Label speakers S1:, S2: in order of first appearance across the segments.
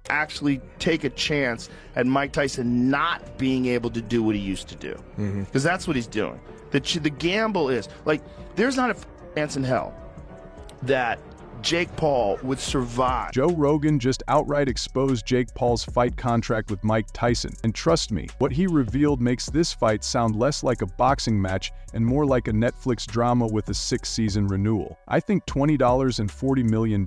S1: actually take a chance at Mike Tyson not being able to do what he used to do. Because that's what he's doing. The gamble is, like, there's not a chance in hell that Jake Paul would survive.
S2: Joe Rogan just outright exposed Jake Paul's fight contract with Mike Tyson. And trust me, what he revealed makes this fight sound less like a boxing match and more like a Netflix drama with a 6-season renewal. I think $20 and $40 million.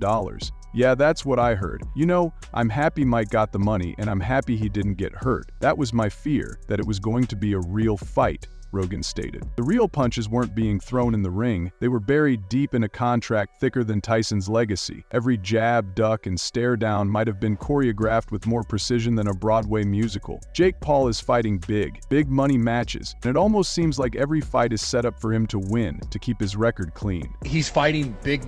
S2: Yeah, that's what I heard. You know, I'm happy Mike got the money, and I'm happy he didn't get hurt. That was my fear, that it was going to be a real fight, Rogan stated. The real punches weren't being thrown in the ring, they were buried deep in a contract thicker than Tyson's legacy. Every jab, duck, and stare down might have been choreographed with more precision than a Broadway musical. Jake Paul is fighting big money matches, and it almost seems like every fight is set up for him to win, to keep his record clean.
S3: He's fighting big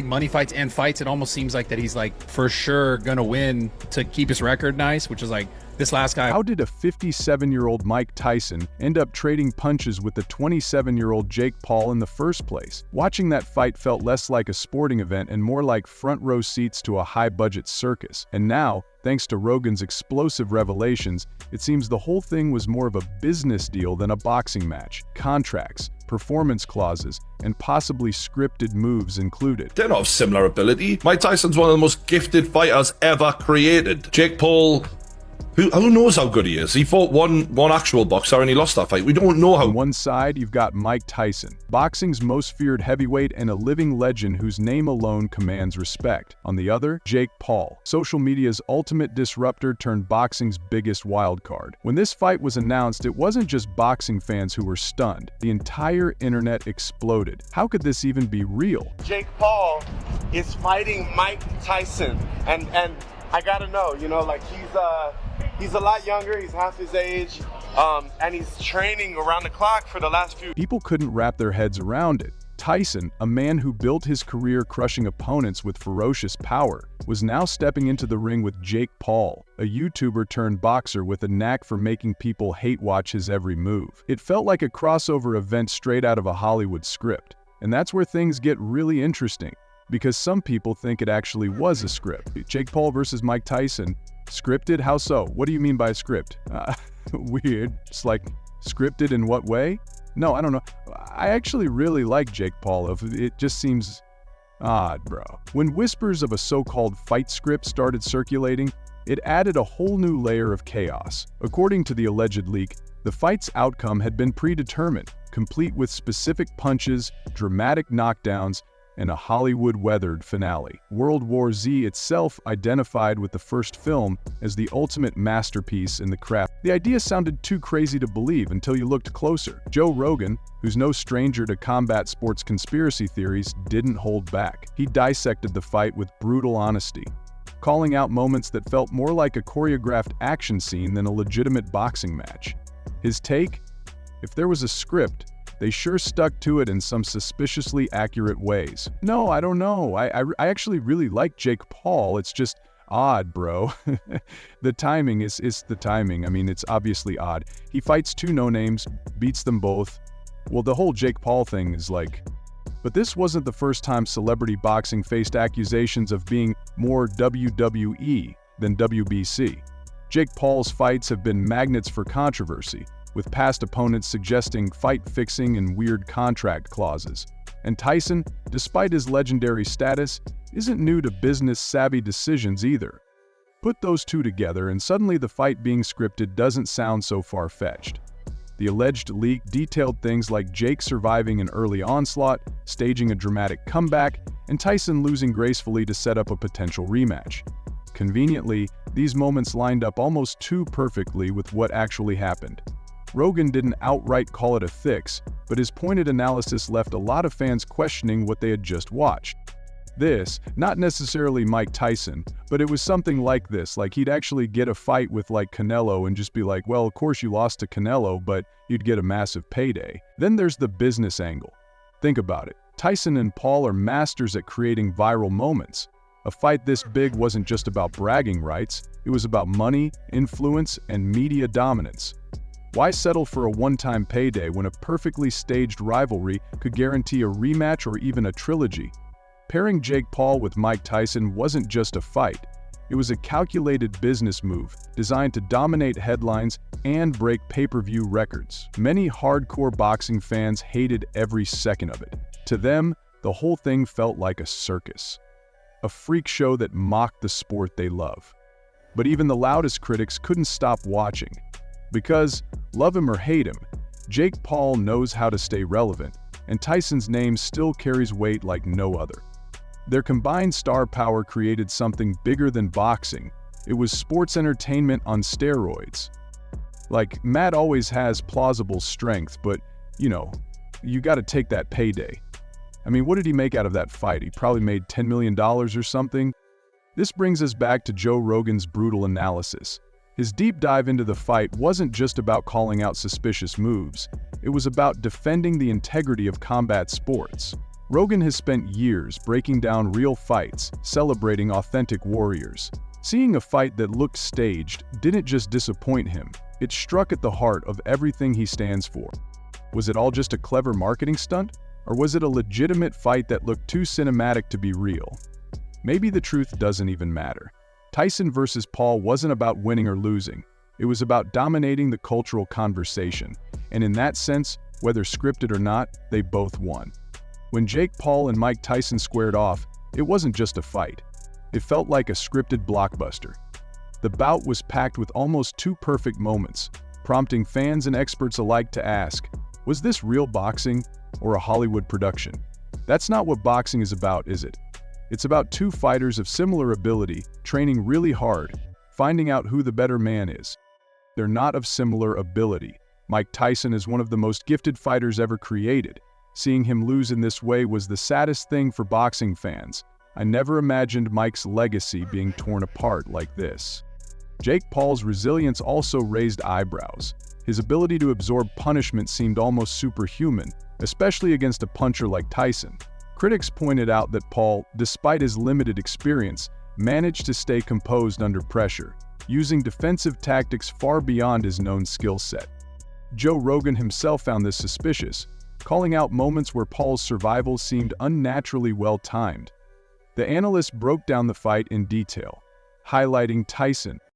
S3: money fights and fights. It almost seems like that he's like for sure gonna win to keep his record nice, which is like, this last guy.
S2: How did a 57-year-old Mike Tyson end up trading punches with the 27-year-old Jake Paul in the first place? Watching that fight felt less like a sporting event and more like front-row seats to a high-budget circus. And now, thanks to Rogan's explosive revelations, it seems the whole thing was more of a business deal than a boxing match. Contracts, performance clauses, and possibly scripted moves included.
S4: They're not of similar ability. Mike Tyson's one of the most gifted fighters ever created. Jake Paul, who knows how good he is? He fought one actual boxer and he lost that fight. We don't know how.
S2: On one side, you've got Mike Tyson, boxing's most feared heavyweight and a living legend whose name alone commands respect. On the other, Jake Paul, social media's ultimate disruptor turned boxing's biggest wild card. When this fight was announced, it wasn't just boxing fans who were stunned. The entire internet exploded. How could this even be real?
S5: Jake Paul is fighting Mike Tyson, and I gotta know, you know, like he's a lot younger, he's half his age, and he's training around the clock for the last few.
S2: People couldn't wrap their heads around it. Tyson, a man who built his career crushing opponents with ferocious power, was now stepping into the ring with Jake Paul, a YouTuber turned boxer with a knack for making people hate watch his every move. It felt like a crossover event straight out of a Hollywood script. And that's where things get really interesting, because some people think it actually was a script. Jake Paul versus Mike Tyson. Scripted? How so? What do you mean by script? Weird. It's like, scripted in what way? No, I don't know. I actually really like Jake Paul. It just seems odd, bro. When whispers of a so-called fight script started circulating, it added a whole new layer of chaos. According to the alleged leak, the fight's outcome had been predetermined, complete with specific punches, dramatic knockdowns, and a Hollywood-weathered finale. World War Z itself identified with the first film as the ultimate masterpiece in the craft. The idea sounded too crazy to believe until you looked closer. Joe Rogan, who's no stranger to combat sports conspiracy theories, didn't hold back. He dissected the fight with brutal honesty, calling out moments that felt more like a choreographed action scene than a legitimate boxing match. His take? If there was a script, they sure stuck to it in some suspiciously accurate ways. No, I don't know. I actually really like Jake Paul. It's just odd, bro. The timing is the timing. I mean, it's obviously odd. He fights two no-names, beats them both. Well, the whole Jake Paul thing is like... But this wasn't the first time celebrity boxing faced accusations of being more WWE than WBC. Jake Paul's fights have been magnets for controversy, with past opponents suggesting fight fixing and weird contract clauses. And Tyson, despite his legendary status, isn't new to business-savvy decisions either. Put those two together and suddenly the fight being scripted doesn't sound so far-fetched. The alleged leak detailed things like Jake surviving an early onslaught, staging a dramatic comeback, and Tyson losing gracefully to set up a potential rematch. Conveniently, these moments lined up almost too perfectly with what actually happened. Rogan didn't outright call it a fix, but his pointed analysis left a lot of fans questioning what they had just watched. This, not necessarily Mike Tyson, but it was something like this, like he'd actually get a fight with like Canelo and just be like, well, of course you lost to Canelo, but you'd get a massive payday. Then there's the business angle. Think about it. Tyson and Paul are masters at creating viral moments. A fight this big wasn't just about bragging rights, it was about money, influence, and media dominance. Why settle for a one-time payday when a perfectly staged rivalry could guarantee a rematch or even a trilogy? Pairing Jake Paul with Mike Tyson wasn't just a fight. It was a calculated business move designed to dominate headlines and break pay-per-view records. Many hardcore boxing fans hated every second of it. To them, the whole thing felt like a circus, a freak show that mocked the sport they love. But even the loudest critics couldn't stop watching. Because, love him or hate him, Jake Paul knows how to stay relevant, and Tyson's name still carries weight like no other. Their combined star power created something bigger than boxing. It was sports entertainment on steroids. Like, Matt always has plausible strength, but, you gotta take that payday. I mean, what did he make out of that fight? He probably made $10 million or something. This brings us back to Joe Rogan's brutal analysis. His deep dive into the fight wasn't just about calling out suspicious moves. It was about defending the integrity of combat sports. Rogan has spent years breaking down real fights, celebrating authentic warriors. Seeing a fight that looked staged didn't just disappoint him, it struck at the heart of everything he stands for. Was it all just a clever marketing stunt? Or was it a legitimate fight that looked too cinematic to be real? Maybe the truth doesn't even matter. Tyson versus Paul wasn't about winning or losing. It was about dominating the cultural conversation. And in that sense, whether scripted or not, they both won. When Jake Paul and Mike Tyson squared off, it wasn't just a fight. It felt like a scripted blockbuster. The bout was packed with almost two perfect moments, prompting fans and experts alike to ask, was this real boxing or a Hollywood production? That's not what boxing is about, is it? It's about two fighters of similar ability, training really hard, finding out who the better man is. They're not of similar ability. Mike Tyson is one of the most gifted fighters ever created. Seeing him lose in this way was the saddest thing for boxing fans. I never imagined Mike's legacy being torn apart like this. Jake Paul's resilience also raised eyebrows. His ability to absorb punishment seemed almost superhuman, especially against a puncher like Tyson. Critics pointed out that Paul, despite his limited experience, managed to stay composed under pressure, using defensive tactics far beyond his known skill set. Joe Rogan himself found this suspicious, calling out moments where Paul's survival seemed unnaturally well-timed. The analyst broke down the fight in detail, highlighting Tyson,